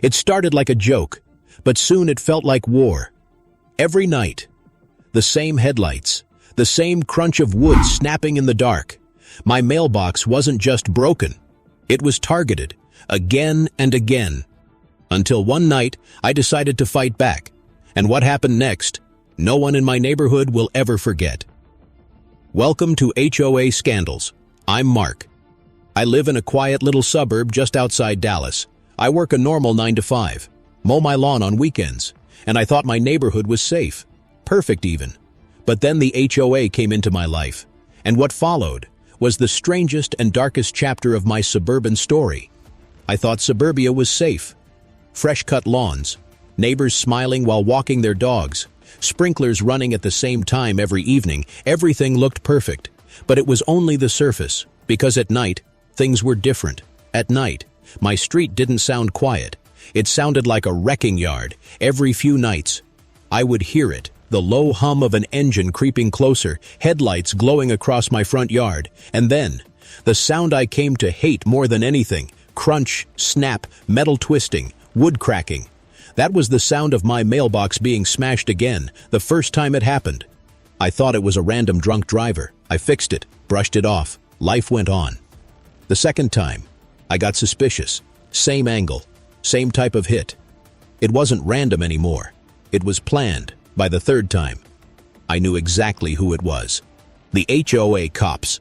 It started like a joke, but soon it felt like war. Every night, the same headlights, the same crunch of wood snapping in the dark. My mailbox wasn't just broken, it was targeted, again and again. Until one night, I decided to fight back. And what happened next, no one in my neighborhood will ever forget. Welcome to HOA Scandals. I'm Mark. I live in a quiet little suburb just outside Dallas. I work a normal 9 to 5, mow my lawn on weekends, and I thought my neighborhood was safe. Perfect even. But then the HOA came into my life, and what followed was the strangest and darkest chapter of my suburban story. I thought suburbia was safe. Fresh-cut lawns, neighbors smiling while walking their dogs, sprinklers running at the same time every evening. Everything looked perfect, but it was only the surface, because at night, things were different. At night, my street didn't sound quiet. It sounded like a wrecking yard. Every few nights, I would hear it, the low hum of an engine creeping closer, headlights glowing across my front yard, and then, the sound I came to hate more than anything, crunch, snap, metal twisting, wood cracking. That was the sound of my mailbox being smashed again, the first time it happened. I thought it was a random drunk driver. I fixed it, brushed it off. Life went on. The second time, I got suspicious. Same angle, same type of hit. It wasn't random anymore. It was planned. By the third time, I knew exactly who it was. The HOA cops.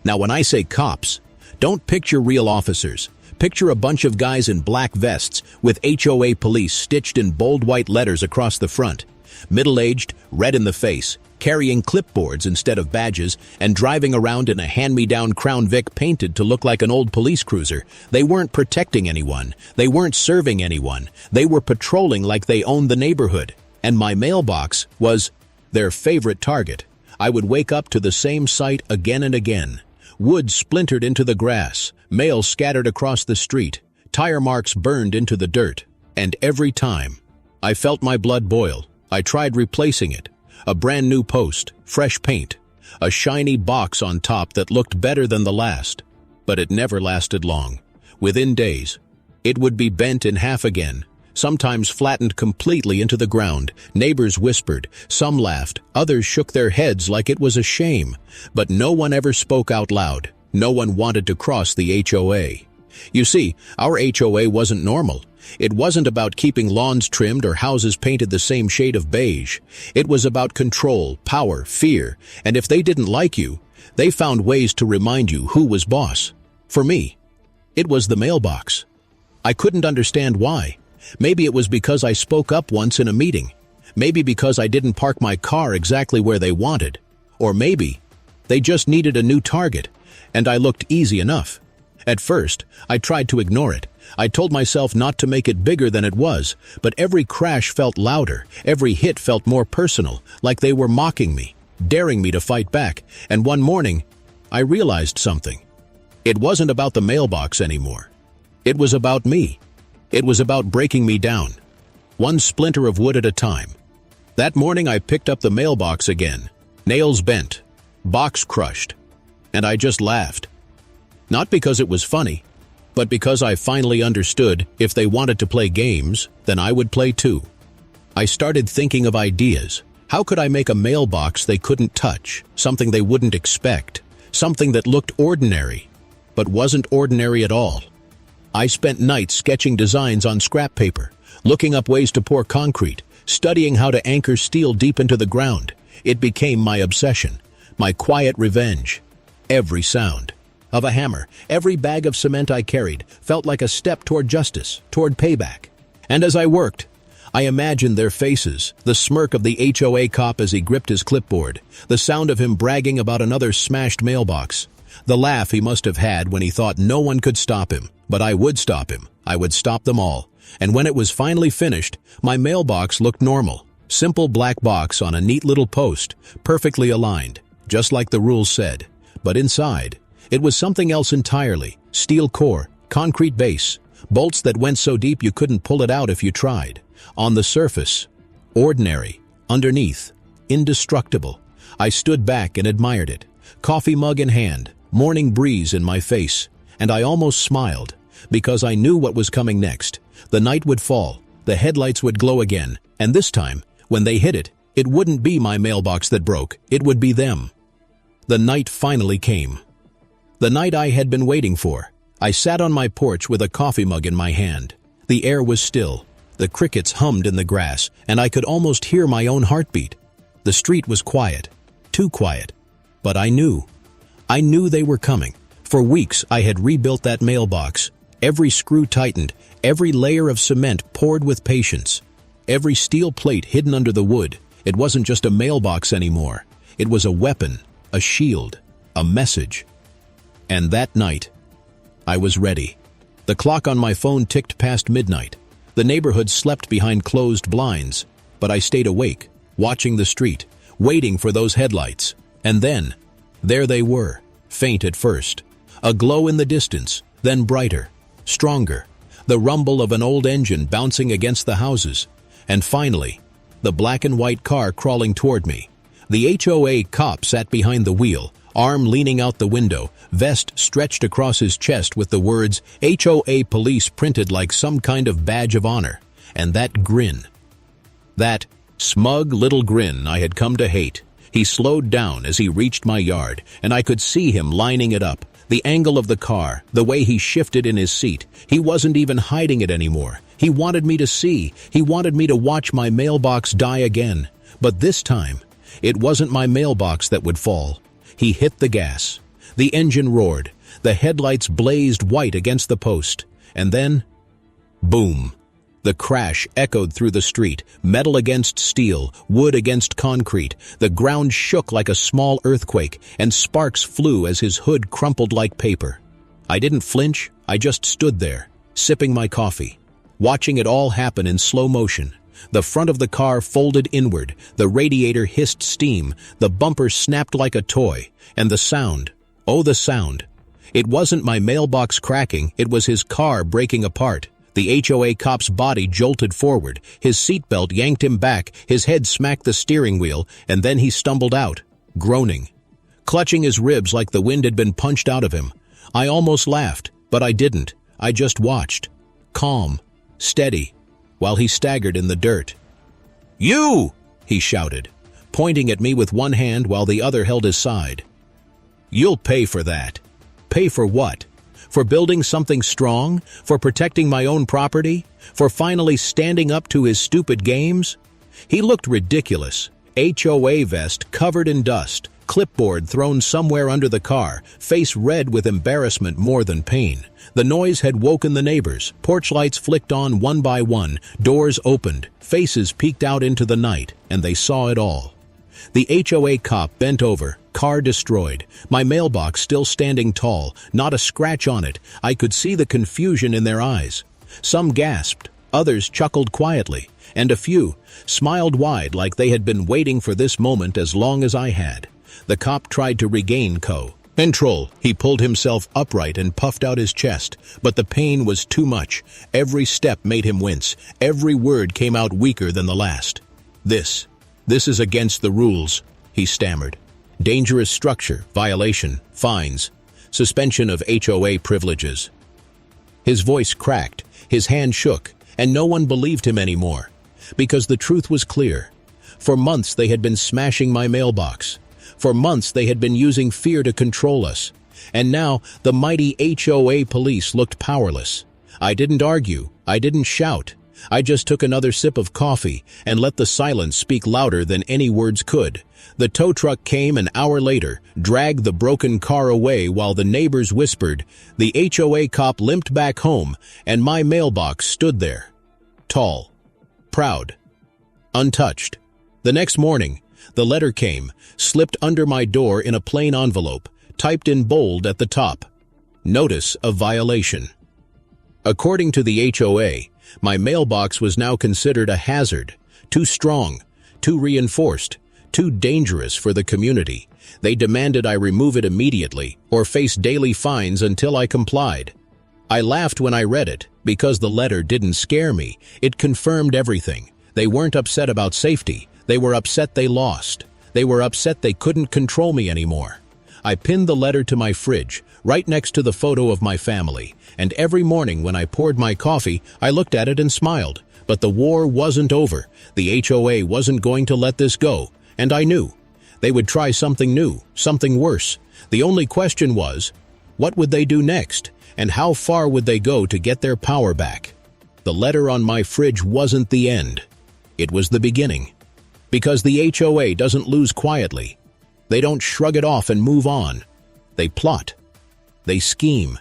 Now when I say cops, don't picture real officers. Picture a bunch of guys in black vests with HOA police stitched in bold white letters across the front. Middle-aged, red in the face, carrying clipboards instead of badges, and driving around in a hand-me-down Crown Vic painted to look like an old police cruiser. They weren't protecting anyone. They weren't serving anyone. They were patrolling like they owned the neighborhood. And my mailbox was their favorite target. I would wake up to the same sight again and again. Wood splintered into the grass, mail scattered across the street, tire marks burned into the dirt. And every time, I felt my blood boil. I tried replacing it. A brand new post, fresh paint, a shiny box on top that looked better than the last. But it never lasted long. Within days, it would be bent in half again, sometimes flattened completely into the ground. Neighbors whispered, some laughed, others shook their heads like it was a shame. But no one ever spoke out loud. No one wanted to cross the HOA. You see, our HOA wasn't normal. It wasn't about keeping lawns trimmed or houses painted the same shade of beige. It was about control, power, fear, and if they didn't like you, they found ways to remind you who was boss. For me, it was the mailbox. I couldn't understand why. Maybe it was because I spoke up once in a meeting. Maybe because I didn't park my car exactly where they wanted. Or maybe they just needed a new target, and I looked easy enough. At first, I tried to ignore it. I told myself not to make it bigger than it was, but every crash felt louder, every hit felt more personal, like they were mocking me, daring me to fight back. And one morning, I realized something. It wasn't about the mailbox anymore. It was about me. It was about breaking me down, one splinter of wood at a time. That morning I picked up the mailbox again, nails bent, box crushed, and I just laughed. Not because it was funny, but because I finally understood if they wanted to play games, then I would play too. I started thinking of ideas. How could I make a mailbox they couldn't touch, something they wouldn't expect, something that looked ordinary, but wasn't ordinary at all? I spent nights sketching designs on scrap paper, looking up ways to pour concrete, studying how to anchor steel deep into the ground. It became my obsession, my quiet revenge. Every sound of a hammer, every bag of cement I carried, felt like a step toward justice, toward payback. And as I worked, I imagined their faces, the smirk of the HOA cop as he gripped his clipboard, the sound of him bragging about another smashed mailbox, the laugh he must have had when he thought no one could stop him. But I would stop him. I would stop them all. And when it was finally finished, my mailbox looked normal. Simple black box on a neat little post, perfectly aligned, just like the rules said. But inside, it was something else entirely. Steel core, concrete base, bolts that went so deep you couldn't pull it out if you tried. On the surface, ordinary. Underneath, indestructible. I stood back and admired it. Coffee mug in hand, morning breeze in my face, and I almost smiled, because I knew what was coming next. The night would fall, the headlights would glow again, and this time, when they hit it, it wouldn't be my mailbox that broke, it would be them. The night finally came. The night I had been waiting for. I sat on my porch with a coffee mug in my hand. The air was still. The crickets hummed in the grass, and I could almost hear my own heartbeat. The street was quiet. Too quiet. But I knew. I knew they were coming. For weeks I had rebuilt that mailbox. Every screw tightened, every layer of cement poured with patience. Every steel plate hidden under the wood. It wasn't just a mailbox anymore. It was a weapon, a shield, a message. And that night, I was ready. The clock on my phone ticked past midnight. The neighborhood slept behind closed blinds, but I stayed awake, watching the street, waiting for those headlights. And then, there they were, faint at first. A glow in the distance, then brighter, stronger. The rumble of an old engine bouncing against the houses. And finally, the black and white car crawling toward me. The HOA cop sat behind the wheel, arm leaning out the window, vest stretched across his chest with the words HOA Police printed like some kind of badge of honor. And that grin. That smug little grin I had come to hate. He slowed down as he reached my yard, and I could see him lining it up. The angle of the car, the way he shifted in his seat. He wasn't even hiding it anymore. He wanted me to see. He wanted me to watch my mailbox die again. But this time, it wasn't my mailbox that would fall. He hit the gas. The engine roared. The headlights blazed white against the post. And then, boom. The crash echoed through the street, metal against steel, wood against concrete. The ground shook like a small earthquake, and sparks flew as his hood crumpled like paper. I didn't flinch, I just stood there, sipping my coffee, watching it all happen in slow motion. The front of the car folded inward, the radiator hissed steam, the bumper snapped like a toy, and the sound, oh the sound. It wasn't my mailbox cracking, it was his car breaking apart. The HOA cop's body jolted forward, his seatbelt yanked him back, his head smacked the steering wheel, and then he stumbled out, groaning, clutching his ribs like the wind had been punched out of him. I almost laughed, but I didn't. I just watched, calm, steady, while he staggered in the dirt. "You!" he shouted, pointing at me with one hand while the other held his side. "You'll pay for that." Pay for what? For building something strong? For protecting my own property? For finally standing up to his stupid games? He looked ridiculous. HOA vest covered in dust, clipboard thrown somewhere under the car, face red with embarrassment more than pain. The noise had woken the neighbors. Porch lights flicked on one by one, doors opened, faces peeked out into the night, and they saw it all. The HOA cop bent over, car destroyed, my mailbox still standing tall, not a scratch on it. I could see the confusion in their eyes. Some gasped, others chuckled quietly, and a few smiled wide like they had been waiting for this moment as long as I had. The cop tried to regain control. He pulled himself upright and puffed out his chest, but the pain was too much. Every step made him wince. Every word came out weaker than the last. This is against the rules," he stammered. "Dangerous structure, violation, fines, suspension of HOA privileges." His voice cracked, his hand shook, and no one believed him anymore. Because the truth was clear. For months they had been smashing my mailbox. For months they had been using fear to control us. And now the mighty HOA police looked powerless. I didn't argue, I didn't shout. I just took another sip of coffee and let the silence speak louder than any words could. The tow truck came an hour later, dragged the broken car away while the neighbors whispered. The HOA cop limped back home, and my mailbox stood there. Tall, proud, untouched. The next morning, the letter came, slipped under my door in a plain envelope, typed in bold at the top. Notice of violation. According to the HOA, my mailbox was now considered a hazard, too strong, too reinforced, too dangerous for the community. They demanded I remove it immediately or face daily fines until I complied. I laughed when I read it, because the letter didn't scare me. It confirmed everything. They weren't upset about safety. They were upset they lost. They were upset they couldn't control me anymore. I pinned the letter to my fridge, right next to the photo of my family, and every morning when I poured my coffee, I looked at it and smiled. But the war wasn't over. The HOA wasn't going to let this go, and I knew. They would try something new, something worse. The only question was, what would they do next, and how far would they go to get their power back? The letter on my fridge wasn't the end. It was the beginning. Because the HOA doesn't lose quietly. They don't shrug it off and move on. They plot. They scheme.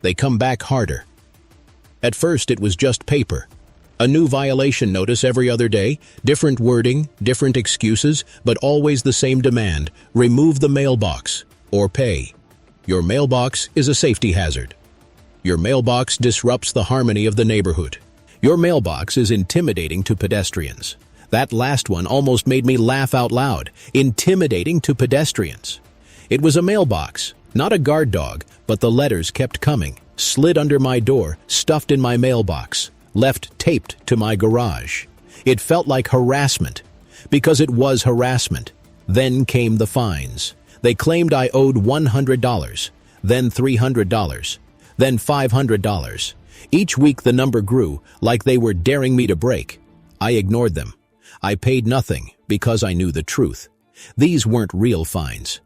They come back harder. At first, it was just paper. A new violation notice every other day, different wording, different excuses, but always the same demand: remove the mailbox or pay. Your mailbox is a safety hazard. Your mailbox disrupts the harmony of the neighborhood. Your mailbox is intimidating to pedestrians. That last one almost made me laugh out loud. Intimidating to pedestrians. It was a mailbox, not a guard dog, but the letters kept coming, slid under my door, stuffed in my mailbox, left taped to my garage. It felt like harassment, because it was harassment. Then came the fines. They claimed I owed $100, then $300, then $500. Each week the number grew, like they were daring me to break. I ignored them. I paid nothing because I knew the truth. These weren't real fines.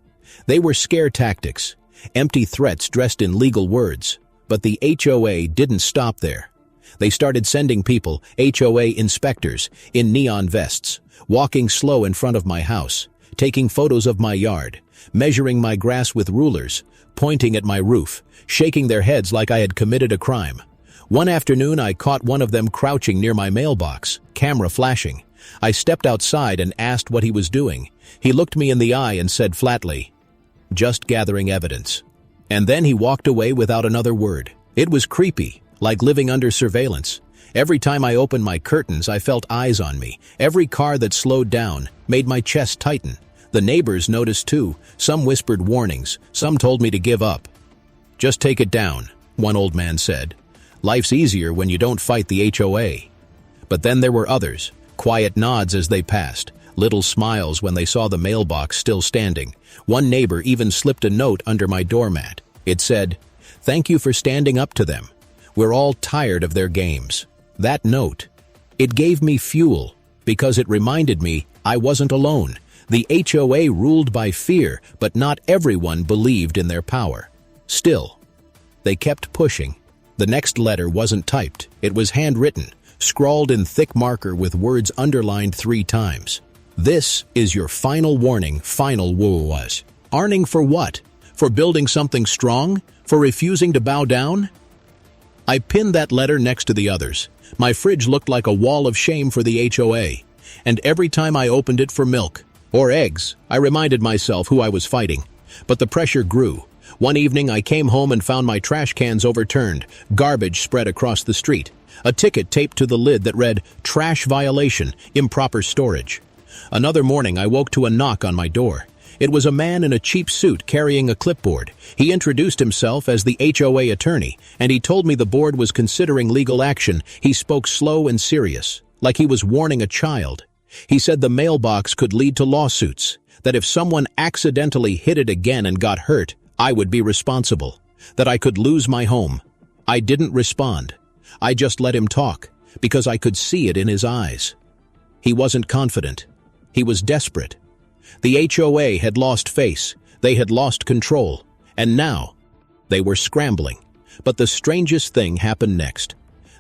They were scare tactics, empty threats dressed in legal words. But the HOA didn't stop there. They started sending people, HOA inspectors, in neon vests, walking slow in front of my house, taking photos of my yard, measuring my grass with rulers, pointing at my roof, shaking their heads like I had committed a crime. One afternoon, I caught one of them crouching near my mailbox, camera flashing. I stepped outside and asked what he was doing. He looked me in the eye and said flatly, "Just gathering evidence." And then he walked away without another word. It was creepy, like living under surveillance. Every time I opened my curtains, I felt eyes on me. Every car that slowed down made my chest tighten. The neighbors noticed too. Some whispered warnings. Some told me to give up. "Just take it down," one old man said. "Life's easier when you don't fight the HOA." But then there were others. Quiet nods as they passed. Little smiles when they saw the mailbox still standing. One neighbor even slipped a note under my doormat. It said, "Thank you for standing up to them. We're all tired of their games." That note, it gave me fuel because it reminded me I wasn't alone. The HOA ruled by fear, but not everyone believed in their power. Still, they kept pushing. The next letter wasn't typed. It was handwritten, scrawled in thick marker with words underlined 3 times. "This is your final warning, final HOAs." Warning for what? For building something strong? For refusing to bow down? I pinned that letter next to the others. My fridge looked like a wall of shame for the HOA. And every time I opened it for milk or eggs, I reminded myself who I was fighting. But the pressure grew. One evening I came home and found my trash cans overturned, garbage spread across the street, a ticket taped to the lid that read, "Trash violation, improper storage." Another morning I woke to a knock on my door. It was a man in a cheap suit carrying a clipboard. He introduced himself as the HOA attorney, and he told me the board was considering legal action. He spoke slow and serious, like he was warning a child. He said the mailbox could lead to lawsuits, that if someone accidentally hit it again and got hurt, I would be responsible, that I could lose my home. I didn't respond. I just let him talk, because I could see it in his eyes. He wasn't confident. He was desperate. The HOA had lost face, they had lost control, and now they were scrambling. But the strangest thing happened next.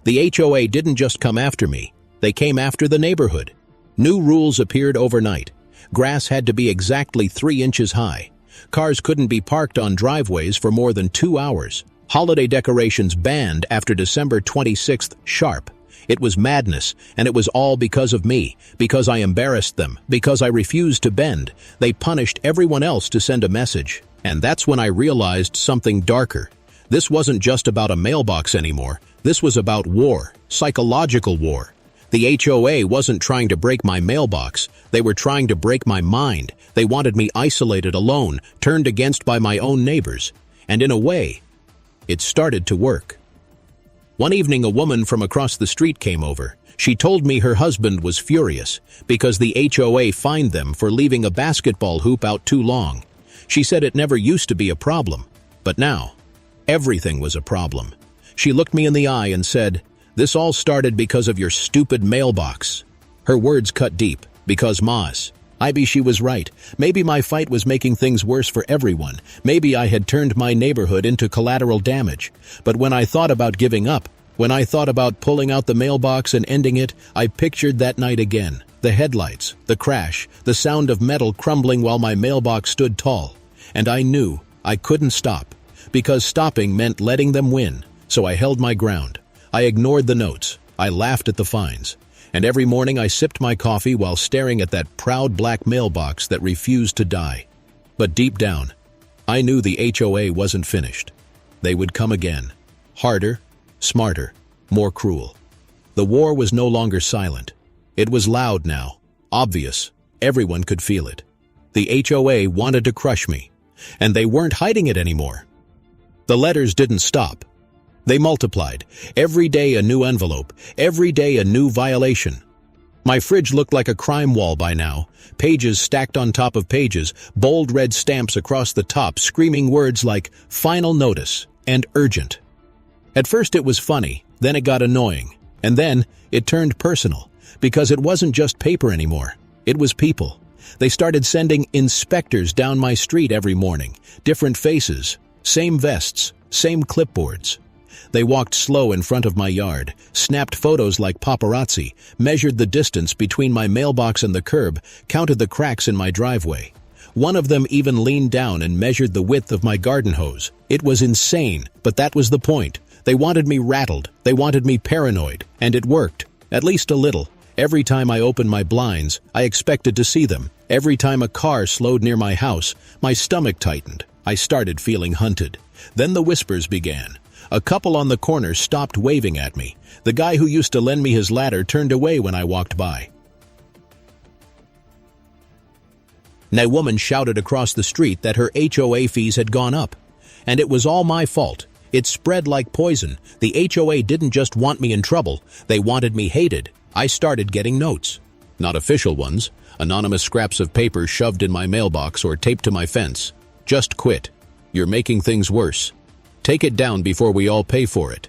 The HOA didn't just come after me, they came after the neighborhood. New rules appeared overnight. Grass had to be exactly 3 inches high. Cars couldn't be parked on driveways for more than 2 hours. Holiday decorations banned after December 26th sharp. It was madness, and it was all because of me, because I embarrassed them, because I refused to bend. They punished everyone else to send a message. And that's when I realized something darker. This wasn't just about a mailbox anymore. This was about war, psychological war. The HOA wasn't trying to break my mailbox. They were trying to break my mind. They wanted me isolated, alone, turned against by my own neighbors. And in a way, it started to work. One evening, a woman from across the street came over. She told me her husband was furious because the HOA fined them for leaving a basketball hoop out too long. She said it never used to be a problem, but now, everything was a problem. She looked me in the eye and said, "This all started because of your stupid mailbox." Her words cut deep, because she was right. Maybe my fight was making things worse for everyone. Maybe I had turned my neighborhood into collateral damage. But when I thought about giving up, when I thought about pulling out the mailbox and ending it, I pictured that night again. The headlights, the crash, the sound of metal crumbling while my mailbox stood tall. And I knew I couldn't stop, because stopping meant letting them win. So I held my ground. I ignored the notes. I laughed at the fines. And every morning I sipped my coffee while staring at that proud black mailbox that refused to die. But deep down, I knew the HOA wasn't finished. They would come again. Harder, smarter, more cruel. The war was no longer silent. It was loud now, obvious. Everyone could feel it. The HOA wanted to crush me, and they weren't hiding it anymore. The letters didn't stop. They multiplied. Every day a new envelope, every day a new violation. My fridge looked like a crime wall by now, pages stacked on top of pages, bold red stamps across the top screaming words like "final notice" and "urgent." At first it was funny, then it got annoying, and then it turned personal, because it wasn't just paper anymore. It was people. They started sending inspectors down my street every morning, different faces, same vests, same clipboards. They walked slow in front of my yard, snapped photos like paparazzi, measured the distance between my mailbox and the curb, counted the cracks in my driveway. One of them even leaned down and measured the width of my garden hose. It was insane, but that was the point. They wanted me rattled, they wanted me paranoid, and it worked, at least a little. Every time I opened my blinds, I expected to see them. Every time a car slowed near my house, my stomach tightened. I started feeling hunted. Then the whispers began. A couple on the corner stopped waving at me. The guy who used to lend me his ladder turned away when I walked by. A woman shouted across the street that her HOA fees had gone up. And it was all my fault. It spread like poison. The HOA didn't just want me in trouble, they wanted me hated. I started getting notes. Not official ones, anonymous scraps of paper shoved in my mailbox or taped to my fence. "Just quit. You're making things worse. Take it down before we all pay for it."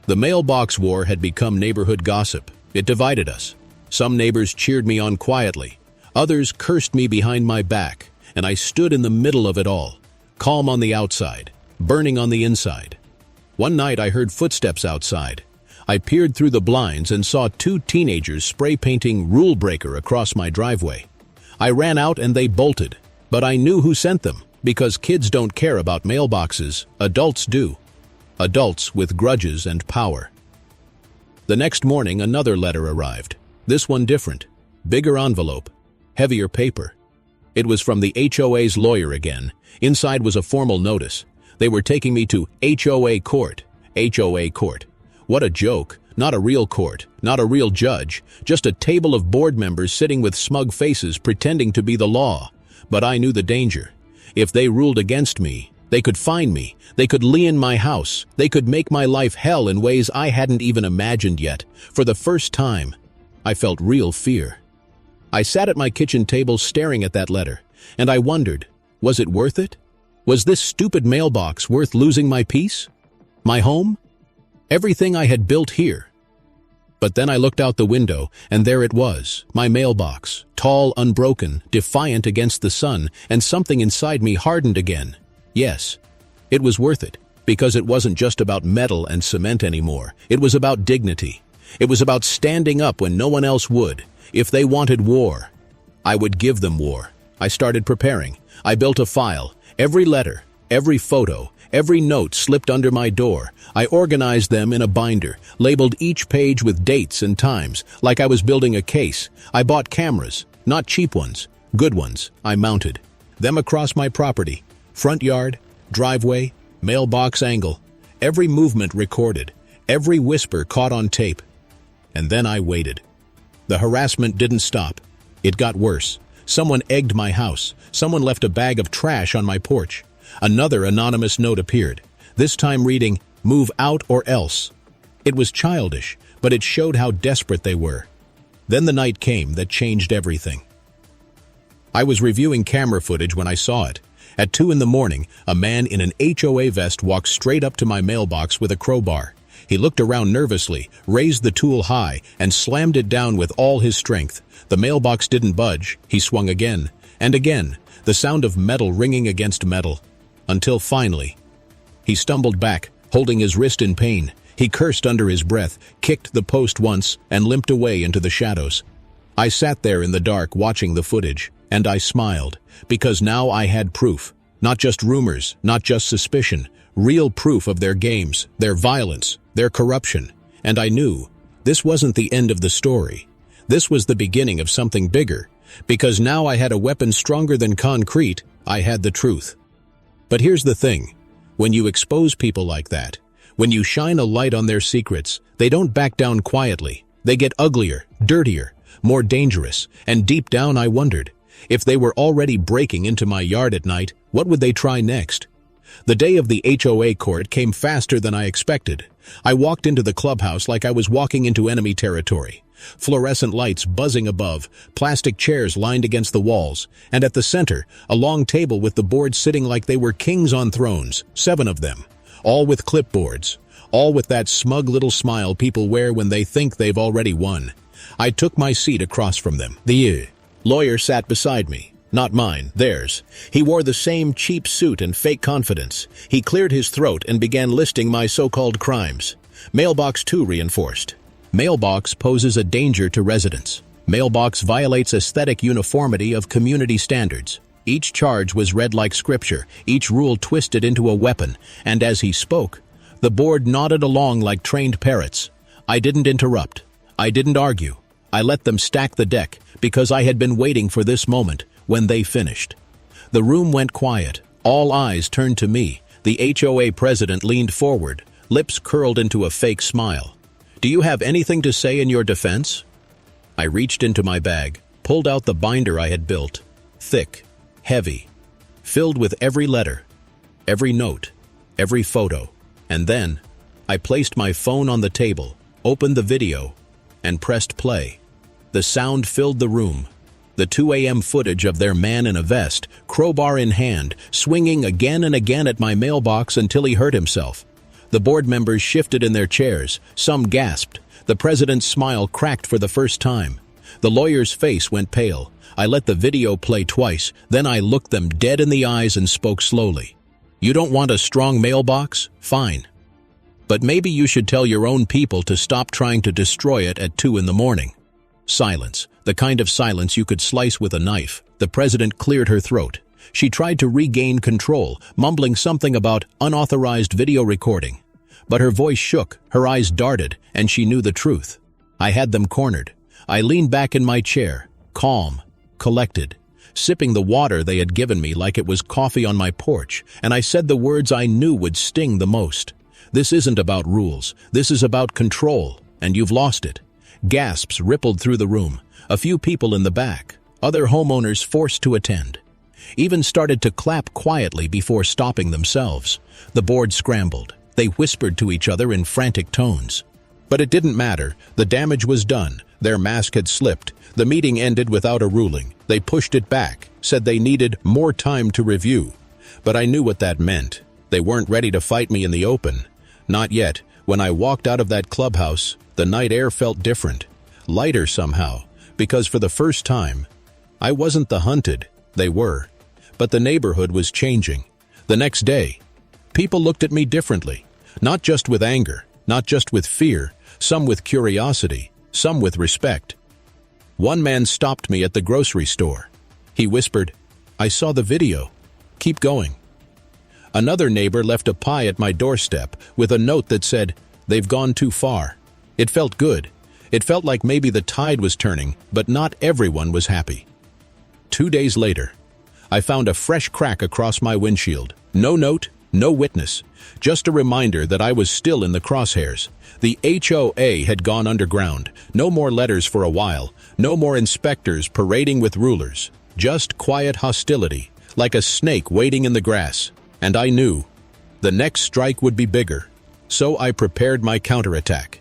The mailbox war had become neighborhood gossip. It divided us. Some neighbors cheered me on quietly. Others cursed me behind my back, and I stood in the middle of it all, calm on the outside, burning on the inside. One night I heard footsteps outside. I peered through the blinds and saw two teenagers spray painting "Rule Breaker" across my driveway. I ran out and they bolted, but I knew who sent them. Because kids don't care about mailboxes, adults do. Adults with grudges and power. The next morning, another letter arrived. This one different. Bigger envelope. Heavier paper. It was from the HOA's lawyer again. Inside was a formal notice. They were taking me to HOA court. HOA court. What a joke. Not a real court. Not a real judge. Just a table of board members sitting with smug faces pretending to be the law. But I knew the danger. If they ruled against me, they could fine me, they could lien my house, they could make my life hell in ways I hadn't even imagined yet. For the first time, I felt real fear. I sat at my kitchen table staring at that letter, and I wondered, was it worth it? Was this stupid mailbox worth losing my peace? My home? Everything I had built here? But then I looked out the window, and there it was, my mailbox, tall, unbroken, defiant against the sun, and something inside me hardened again. Yes, it was worth it, because it wasn't just about metal and cement anymore. It was about dignity. It was about standing up when no one else would. If they wanted war, I would give them war. I started preparing. I built a file. Every letter, every photo, every note slipped under my door. I organized them in a binder, labeled each page with dates and times, like I was building a case. I bought cameras, not cheap ones, good ones. I mounted them across my property, front yard, driveway, mailbox angle. Every movement recorded, every whisper caught on tape. And then I waited. The harassment didn't stop. It got worse. Someone egged my house. Someone left a bag of trash on my porch. Another anonymous note appeared, this time reading, "Move out or else." It was childish, but it showed how desperate they were. Then the night came that changed everything. I was reviewing camera footage when I saw it. At 2 in the morning, a man in an HOA vest walked straight up to my mailbox with a crowbar. He looked around nervously, raised the tool high, and slammed it down with all his strength. The mailbox didn't budge. He swung again, and again, the sound of metal ringing against metal. Until finally, he stumbled back, holding his wrist in pain. He cursed under his breath, kicked the post once, and limped away into the shadows. I sat there in the dark watching the footage, and I smiled, because now I had proof. Not just rumors, not just suspicion, real proof of their games, their violence, their corruption. And I knew this wasn't the end of the story. This was the beginning of something bigger, because now I had a weapon stronger than concrete. I had the truth. But here's the thing. When you expose people like that, when you shine a light on their secrets, they don't back down quietly. They get uglier, dirtier, more dangerous, and deep down I wondered, if they were already breaking into my yard at night, what would they try next? The day of the HOA court came faster than I expected. I walked into the clubhouse like I was walking into enemy territory. Fluorescent lights buzzing above, plastic chairs lined against the walls, and at the center, a long table with the boards sitting like they were kings on thrones, 7 of them, all with clipboards, all with that smug little smile people wear when they think they've already won. I took my seat across from them. The lawyer sat beside me. Not mine, theirs. He wore the same cheap suit and fake confidence. He cleared his throat and began listing my so-called crimes. Mailbox 2 reinforced. Mailbox poses a danger to residents. Mailbox violates aesthetic uniformity of community standards. Each charge was read like scripture, each rule twisted into a weapon, and as he spoke, the board nodded along like trained parrots. I didn't interrupt. I didn't argue. I let them stack the deck, because I had been waiting for this moment. When they finished, the room went quiet. All eyes turned to me. The HOA president leaned forward, lips curled into a fake smile. "Do you have anything to say in your defense?" I reached into my bag, pulled out the binder I had built. Thick, heavy, filled with every letter, every note, every photo. And then, I placed my phone on the table, opened the video, and pressed play. The sound filled the room. The 2 a.m. footage of their man in a vest, crowbar in hand, swinging again and again at my mailbox until he hurt himself. The board members shifted in their chairs. Some gasped. The president's smile cracked for the first time. The lawyer's face went pale. I let the video play twice. Then I looked them dead in the eyes and spoke slowly. "You don't want a strong mailbox? Fine. But maybe you should tell your own people to stop trying to destroy it at 2 in the morning." Silence. The kind of silence you could slice with a knife. The president cleared her throat. She tried to regain control, mumbling something about unauthorized video recording. But her voice shook, her eyes darted, and she knew the truth. I had them cornered. I leaned back in my chair, calm, collected, sipping the water they had given me like it was coffee on my porch, and I said the words I knew would sting the most. "This isn't about rules. This is about control, and you've lost it." Gasps rippled through the room. A few people in the back, other homeowners forced to attend, even started to clap quietly before stopping themselves. The board scrambled. They whispered to each other in frantic tones. But it didn't matter. The damage was done. Their mask had slipped. The meeting ended without a ruling. They pushed it back, said they needed more time to review. But I knew what that meant. They weren't ready to fight me in the open. Not yet. When I walked out of that clubhouse, the night air felt different, lighter somehow. Because for the first time, I wasn't the hunted, they were. But the neighborhood was changing. The next day, people looked at me differently. Not just with anger, not just with fear, some with curiosity, some with respect. One man stopped me at the grocery store. He whispered, "I saw the video. Keep going." Another neighbor left a pie at my doorstep with a note that said, "They've gone too far." It felt good. It felt like maybe the tide was turning, but not everyone was happy. 2 days later, I found a fresh crack across my windshield. No note, no witness, just a reminder that I was still in the crosshairs. The HOA had gone underground. No more letters for a while. No more inspectors parading with rulers. Just quiet hostility, like a snake waiting in the grass. And I knew the next strike would be bigger. So I prepared my counterattack.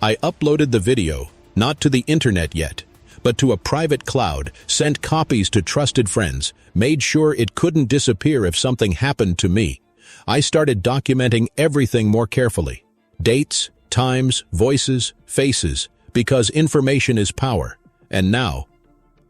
I uploaded the video, not to the internet yet, but to a private cloud, sent copies to trusted friends, made sure it couldn't disappear if something happened to me. I started documenting everything more carefully. Dates, times, voices, faces, because information is power. And now,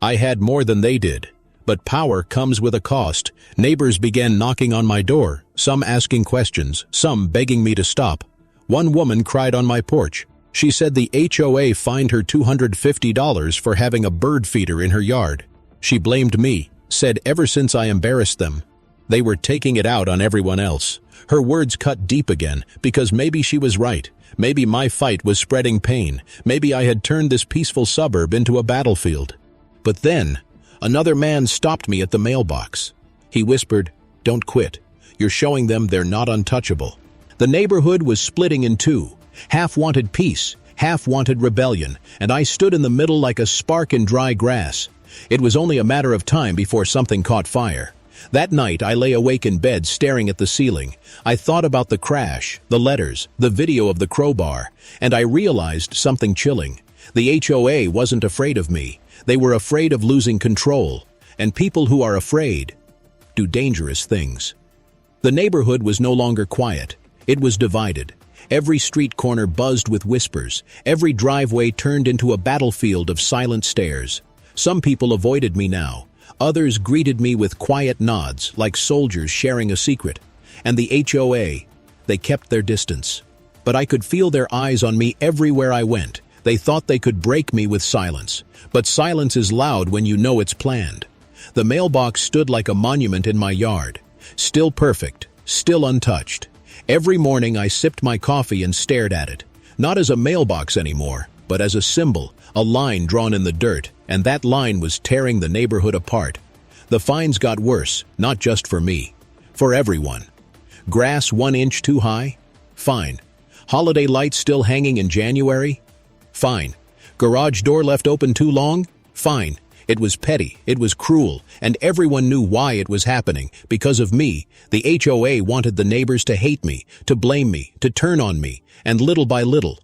I had more than they did. But power comes with a cost. Neighbors began knocking on my door, some asking questions, some begging me to stop. One woman cried on my porch. She said the HOA fined her $250 for having a bird feeder in her yard. She blamed me, said ever since I embarrassed them, they were taking it out on everyone else. Her words cut deep again, because maybe she was right. Maybe my fight was spreading pain. Maybe I had turned this peaceful suburb into a battlefield. But then, another man stopped me at the mailbox. He whispered, "Don't quit. You're showing them they're not untouchable." The neighborhood was splitting in two. Half wanted peace, half wanted rebellion, and I stood in the middle like a spark in dry grass. It was only a matter of time before something caught fire. That night, I lay awake in bed staring at the ceiling. I thought about the crash, the letters, the video of the crowbar, and I realized something chilling. The HOA wasn't afraid of me. They were afraid of losing control. And people who are afraid do dangerous things. The neighborhood was no longer quiet. It was divided. Every street corner buzzed with whispers. Every driveway turned into a battlefield of silent stares. Some people avoided me now. Others greeted me with quiet nods, like soldiers sharing a secret. And the HOA, they kept their distance. But I could feel their eyes on me everywhere I went. They thought they could break me with silence. But silence is loud when you know it's planned. The mailbox stood like a monument in my yard. Still perfect, still untouched. Every morning I sipped my coffee and stared at it. Not as a mailbox anymore, but as a symbol, a line drawn in the dirt, and that line was tearing the neighborhood apart. The fines got worse, not just for me, for everyone. Grass 1 inch too high? Fine. Holiday lights still hanging in January? Fine. Garage door left open too long? Fine. It was petty, it was cruel, and everyone knew why it was happening. Because of me, the HOA wanted the neighbors to hate me, to blame me, to turn on me, and little by little,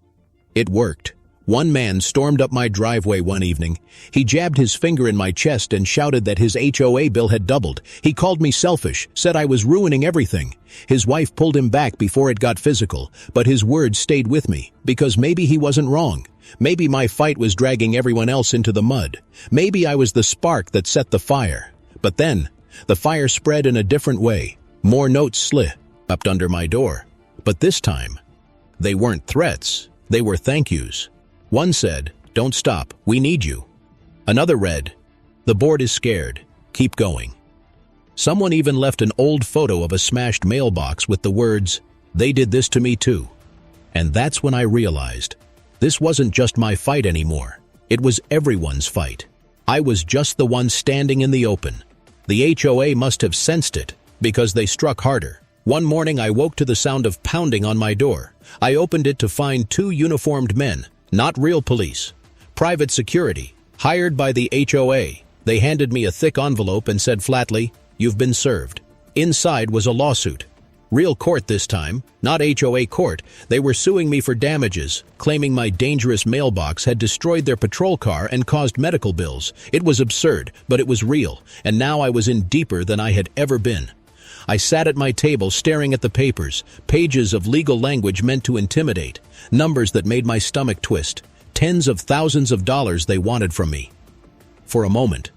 it worked. One man stormed up my driveway one evening. He jabbed his finger in my chest and shouted that his HOA bill had doubled. He called me selfish, said I was ruining everything. His wife pulled him back before it got physical, but his words stayed with me, because maybe he wasn't wrong. Maybe my fight was dragging everyone else into the mud. Maybe I was the spark that set the fire. But then, the fire spread in a different way. More notes slipped under my door. But this time, they weren't threats, they were thank yous. One said, "Don't stop, we need you." Another read, "The board is scared, keep going." Someone even left an old photo of a smashed mailbox with the words, "They did this to me too." And that's when I realized, this wasn't just my fight anymore. It was everyone's fight. I was just the one standing in the open. The HOA must have sensed it, because they struck harder. One morning I woke to the sound of pounding on my door. I opened it to find 2 uniformed men. Not real police. Private security, hired by the HOA. They handed me a thick envelope and said flatly, "You've been served." Inside was a lawsuit. Real court this time, not HOA court. They were suing me for damages, claiming my dangerous mailbox had destroyed their patrol car and caused medical bills. It was absurd, but it was real, and now I was in deeper than I had ever been. I sat at my table staring at the papers, pages of legal language meant to intimidate, numbers that made my stomach twist, tens of thousands of dollars they wanted from me. For a moment,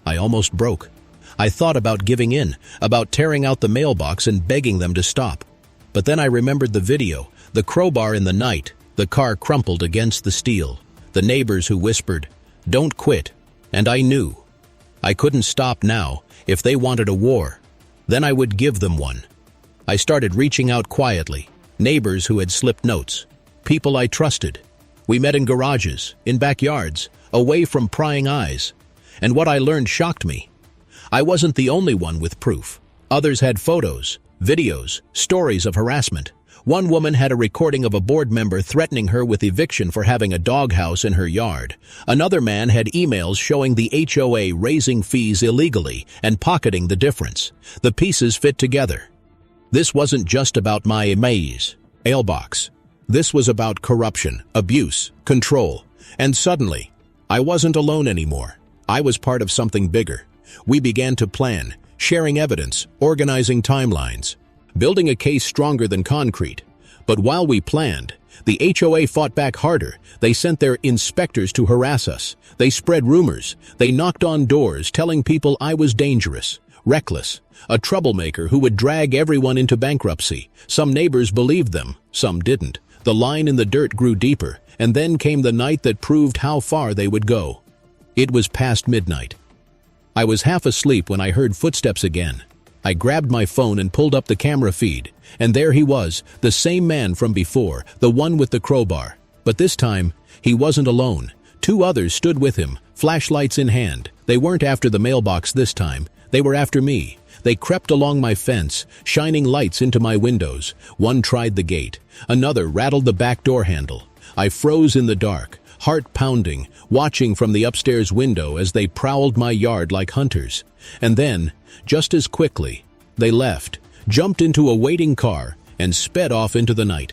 I almost broke. I thought about giving in, about tearing out the mailbox and begging them to stop. But then I remembered the video, the crowbar in the night, the car crumpled against the steel, the neighbors who whispered, "Don't quit," and I knew. I couldn't stop now. If they wanted a war, then I would give them one. I started reaching out quietly, neighbors who had slipped notes, people I trusted. We met in garages, in backyards, away from prying eyes. And what I learned shocked me. I wasn't the only one with proof. Others had photos, videos, stories of harassment. One woman had a recording of a board member threatening her with eviction for having a doghouse in her yard. Another man had emails showing the HOA raising fees illegally and pocketing the difference. The pieces fit together. This wasn't just about my mailbox. This was about corruption, abuse, control. And suddenly, I wasn't alone anymore. I was part of something bigger. We began to plan, sharing evidence, organizing timelines, building a case stronger than concrete. But while we planned, the HOA fought back harder. They sent their inspectors to harass us. They spread rumors. They knocked on doors, telling people I was dangerous, reckless, a troublemaker who would drag everyone into bankruptcy. Some neighbors believed them, some didn't. The line in the dirt grew deeper, and then came the night that proved how far they would go. It was past midnight. I was half asleep when I heard footsteps again. I grabbed my phone and pulled up the camera feed, and there he was, the same man from before, the one with the crowbar. But this time, he wasn't alone. 2 others stood with him, flashlights in hand. They weren't after the mailbox this time. They were after me. They crept along my fence, shining lights into my windows. One tried the gate. Another rattled the back door handle. I froze in the dark, heart pounding, watching from the upstairs window as they prowled my yard like hunters. And then, just as quickly, they left, jumped into a waiting car, and sped off into the night.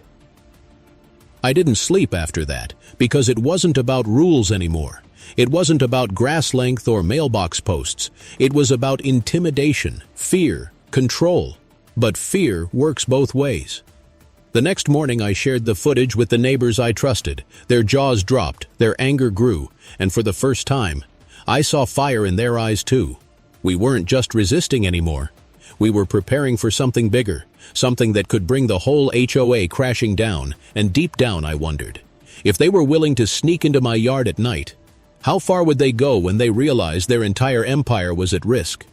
I didn't sleep after that, because it wasn't about rules anymore. It wasn't about grass length or mailbox posts. It was about intimidation, fear, control. But fear works both ways. The next morning I shared the footage with the neighbors I trusted. Their jaws dropped, their anger grew, and for the first time, I saw fire in their eyes too. We weren't just resisting anymore. We were preparing for something bigger, something that could bring the whole HOA crashing down, and deep down I wondered, if they were willing to sneak into my yard at night, how far would they go when they realized their entire empire was at risk?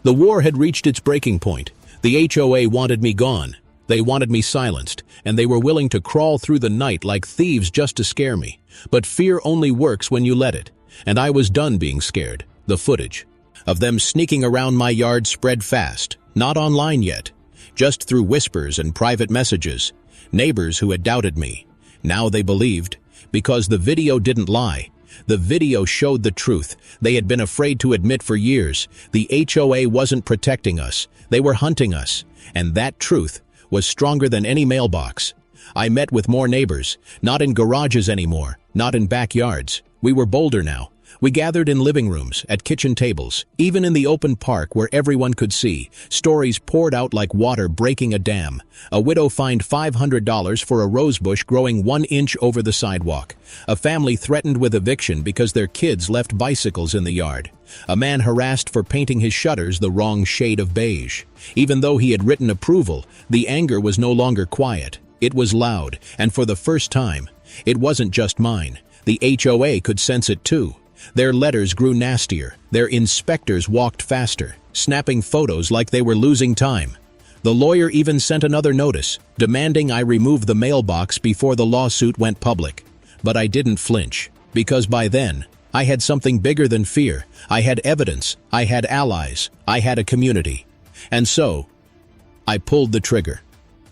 The war had reached its breaking point. The HOA wanted me gone. They wanted me silenced, and they were willing to crawl through the night like thieves just to scare me. But fear only works when you let it, and I was done being scared. The footage of them sneaking around my yard spread fast, not online yet, just through whispers and private messages. Neighbors who had doubted me, now they believed, because the video didn't lie. The video showed the truth they had been afraid to admit for years. The HOA wasn't protecting us, they were hunting us, and that truth was stronger than any mailbox. I met with more neighbors, not in garages anymore, not in backyards. We were bolder now. We gathered in living rooms, at kitchen tables, even in the open park where everyone could see. Stories poured out like water breaking a dam. A widow fined $500 for a rosebush growing 1 inch over the sidewalk. A family threatened with eviction because their kids left bicycles in the yard. A man harassed for painting his shutters the wrong shade of beige. Even though he had written approval, the anger was no longer quiet. It was loud, and for the first time, it wasn't just mine. The HOA could sense it too. Their letters grew nastier. Their inspectors walked faster, snapping photos like they were losing time. The lawyer even sent another notice, demanding I remove the mailbox before the lawsuit went public. But I didn't flinch, because by then, I had something bigger than fear. I had evidence, I had allies, I had a community. And so, I pulled the trigger.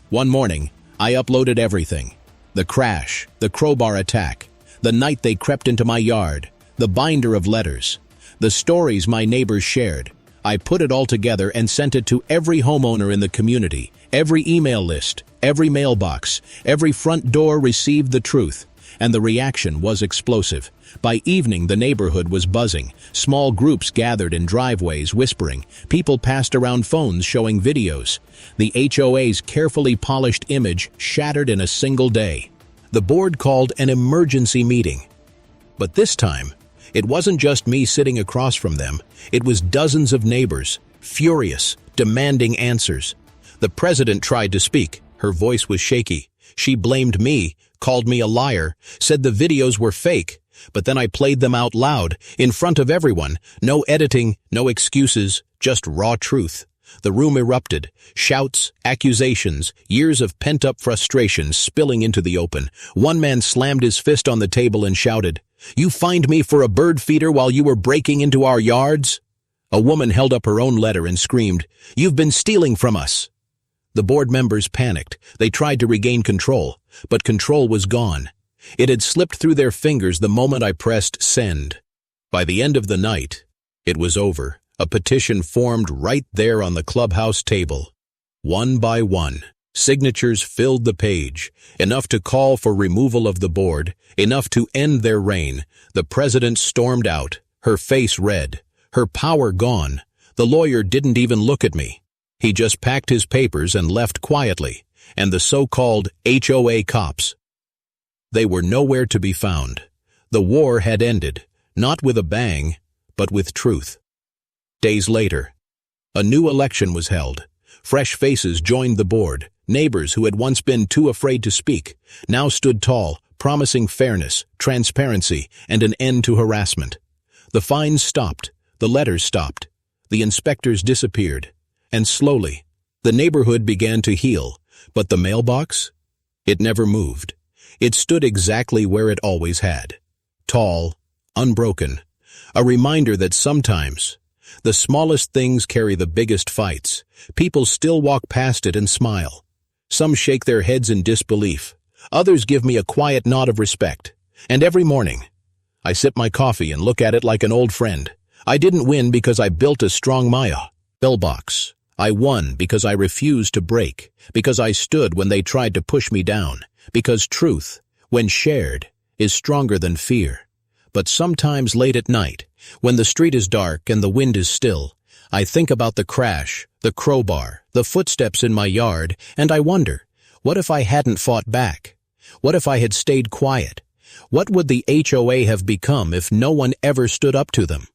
One morning, I uploaded everything. The crash, the crowbar attack, the night they crept into my yard, the binder of letters, the stories my neighbors shared. I put it all together and sent it to every homeowner in the community. Every email list, every mailbox, every front door received the truth, and the reaction was explosive. By evening, the neighborhood was buzzing. Small groups gathered in driveways whispering. People passed around phones showing videos. The HOA's carefully polished image shattered in a single day. The board called an emergency meeting. But this time, it wasn't just me sitting across from them. It was dozens of neighbors, furious, demanding answers. The president tried to speak. Her voice was shaky. She blamed me, called me a liar, said the videos were fake. But then I played them out loud, in front of everyone. No editing, no excuses, just raw truth. The room erupted. Shouts, accusations, years of pent-up frustration spilling into the open. One man slammed his fist on the table and shouted, "You fined me for a bird feeder while you were breaking into our yards?" A woman held up her own letter and screamed, "You've been stealing from us." The board members panicked. They tried to regain control, but control was gone. It had slipped through their fingers the moment I pressed send. By the end of the night, it was over. A petition formed right there on the clubhouse table. One by one, Signatures filled the page, enough to call for removal of the board, enough to end their reign. The president stormed out, her face red, her power gone. The lawyer didn't even look at me. He just packed his papers and left quietly, and the so-called HOA cops. They were nowhere to be found. The war had ended, not with a bang, but with truth. Days later, a new election was held. Fresh faces joined the board. Neighbors who had once been too afraid to speak now stood tall, promising fairness, transparency, and an end to harassment. The fines stopped, the letters stopped, the inspectors disappeared, and slowly, the neighborhood began to heal. But the mailbox? It never moved. It stood exactly where it always had. Tall, unbroken, a reminder that sometimes the smallest things carry the biggest fights. People still walk past it and smile. Some shake their heads in disbelief. Others give me a quiet nod of respect. And every morning, I sip my coffee and look at it like an old friend. I didn't win because I built a strong mailbox. I won because I refused to break, because I stood when they tried to push me down, because truth, when shared, is stronger than fear. But sometimes late at night, when the street is dark and the wind is still, I think about the crash, the crowbar, the footsteps in my yard, and I wonder, what if I hadn't fought back? What if I had stayed quiet? What would the HOA have become if no one ever stood up to them?